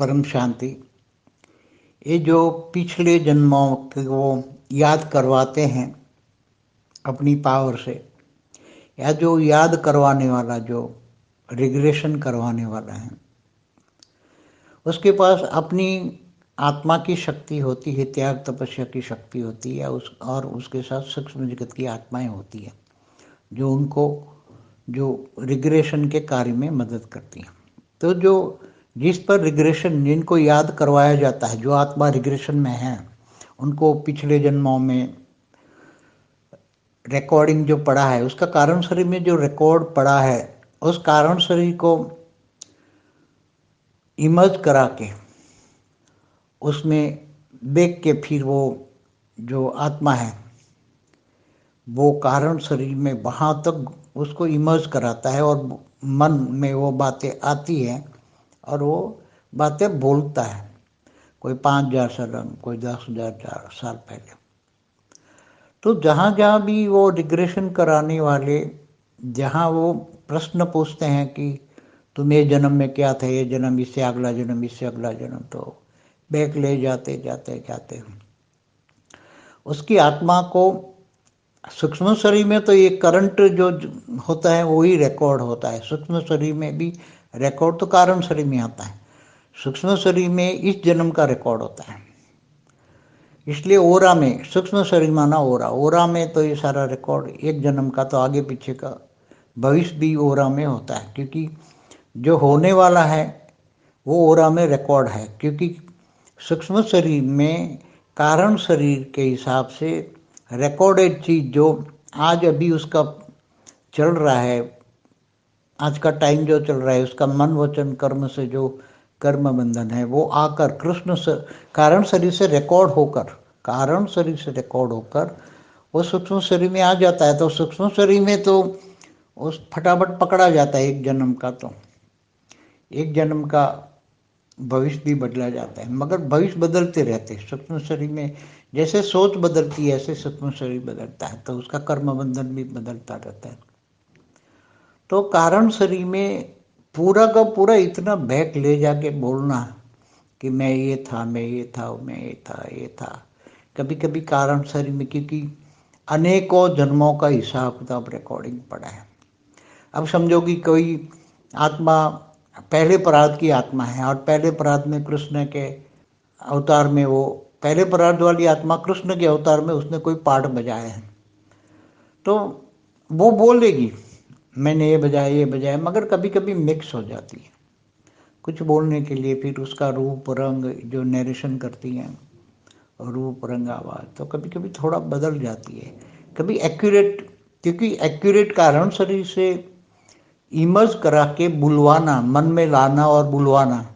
परम शांति। ये जो पिछले जन्मों को याद करवाते हैं अपनी पावर से, या जो याद करवाने वाला, जो रिग्रेशन करवाने वाला है, उसके पास अपनी आत्मा की शक्ति होती है, त्याग तपस्या की शक्ति होती है, और उसके साथ सूक्ष्म जगत की आत्माएं होती है जो उनको जो रिग्रेशन के कार्य में मदद करती हैं। तो जो जिस पर रिग्रेशन, जिनको याद करवाया जाता है, जो आत्मा रिग्रेशन में है, उनको पिछले जन्मों में रिकॉर्डिंग जो पड़ा है, उसका कारण शरीर में जो रिकॉर्ड पड़ा है, उस कारण शरीर को इमर्ज करा के उसमें देख के फिर वो जो आत्मा है वो कारण शरीर में वहाँ तक उसको इमर्ज कराता है, और मन में वो बातें आती हैं और वो बातें बोलता है। कोई 5000 साल, कोई 10,000 साल पहले। तो जहाँ जहाँ भी वो रिग्रेशन कराने वाले, जहाँ वो प्रश्न पूछते हैं कि तुम ये जन्म में क्या थे, ये जन्म, इससे अगला जन्म, इससे अगला जन्म, तो बैक ले जाते जाते जाते उसकी आत्मा को सूक्ष्म शरीर में तो ये करंट जो होता है वही रिकॉर्ड होता है। सूक्ष्म शरीर में भी रिकॉर्ड तो कारण शरीर में आता है, सूक्ष्म शरीर में इस जन्म का रिकॉर्ड होता है। इसलिए ओरा में, सूक्ष्म शरीर माना ओरा में तो ये सारा रिकॉर्ड एक जन्म का, तो आगे पीछे का भविष्य भी ओरा में होता है, क्योंकि जो होने वाला है वो ओरा में रिकॉर्ड है। क्योंकि सूक्ष्म शरीर में कारण शरीर के हिसाब से रिकॉर्डेड चीज जो आज अभी उसका चल रहा है, आज का टाइम जो चल रहा है, उसका मन वचन कर्म से जो कर्म बंधन है वो आकर कृष्ण कारण शरीर से रिकॉर्ड होकर, कारण शरीर से रिकॉर्ड होकर वो सूक्ष्म शरीर में आ जाता है। तो सूक्ष्म शरीर में तो उस फटाफट पकड़ा जाता है एक जन्म का, तो एक जन्म का भविष्य भी बदला जाता है। मगर भविष्य बदलते रहते हैं सूक्ष्म शरीर में, जैसे सोच बदलती है ऐसे सूक्ष्म शरीर बदलता है, तो उसका कर्म बंधन भी बदलता रहता है। तो कारण शरीर में पूरा का पूरा इतना बैक ले जाके बोलना कि मैं ये था, मैं ये था, मैं ये था, ये था। कभी कभी कारण शरीर में, क्योंकि अनेकों जन्मों का हिसाब किताब रिकॉर्डिंग पड़ा है। अब समझो कि कोई आत्मा पहले प्रारब्ध की आत्मा है, और पहले प्रारब्ध में कृष्ण के अवतार में, वो पहले प्रारब्ध वाली आत्मा कृष्ण के अवतार में उसने कोई पार्ट बजाया है, तो वो बोलेगी मैंने ये बजाया, ये बजाया, मगर कभी कभी मिक्स हो जाती है कुछ बोलने के लिए। फिर उसका रूप रंग जो नरेशन करती हैं, रूप रंग आवाज़, तो कभी कभी थोड़ा बदल जाती है। कभी एक्यूरेट, क्योंकि एक्यूरेट कारण शरीर से इमर्ज करा के बुलवाना, मन में लाना और बुलवाना,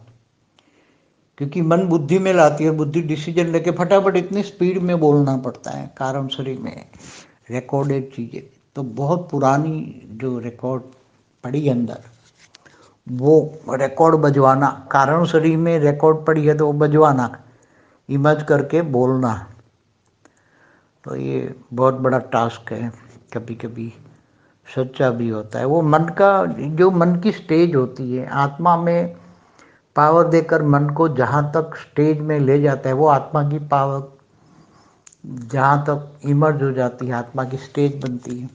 क्योंकि मन बुद्धि में लाती है, बुद्धि डिसीजन लेके फटाफट इतनी स्पीड में बोलना पड़ता है कारण शरीर में रिकॉर्डेड चीज़ें। तो बहुत पुरानी जो रिकॉर्ड पड़ी अंदर, वो रिकॉर्ड बजवाना, कारण शरीर में रिकॉर्ड पड़ी है तो वो बजवाना, इमर्ज करके बोलना, तो ये बहुत बड़ा टास्क है। कभी कभी सच्चा भी होता है। वो मन का, जो मन की स्टेज होती है, आत्मा में पावर देकर मन को जहाँ तक स्टेज में ले जाता है, वो आत्मा की पावर जहाँ तक इमर्ज हो जाती है, आत्मा की स्टेज बनती है,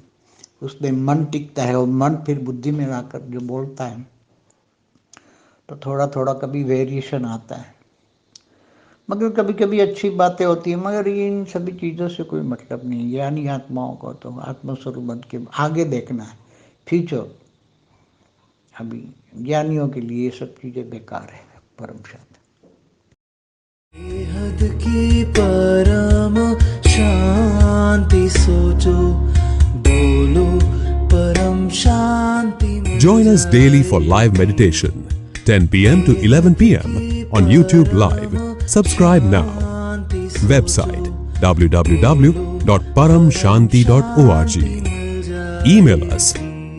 उसमें मन टिकता है, और मन फिर बुद्धि में लाकर जो बोलता है, तो थोड़ा थोड़ा कभी वेरिएशन आता है। मगर कभी कभी अच्छी बातें होती हैं, मगर ये इन सभी चीज़ों से कोई मतलब नहीं है। ज्ञानी आत्माओं को तो आत्मस्वरूप बन के आगे देखना है, फ्यूचर। अभी ज्ञानियों के लिए ये सब चीज़ें बेकार है। परम शांति। बेहद की परम शांति सोचो, बोलो परम शांति। Join us daily for live meditation, 10 p.m. to 11 p.m. on YouTube Live. Subscribe now. Website www.paramshanti.org. Email us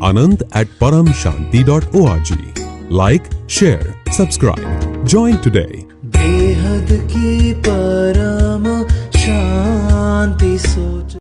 anant@paramshanti.org. Like, share, subscribe. Join today. बेहद की परम शांति सोचो।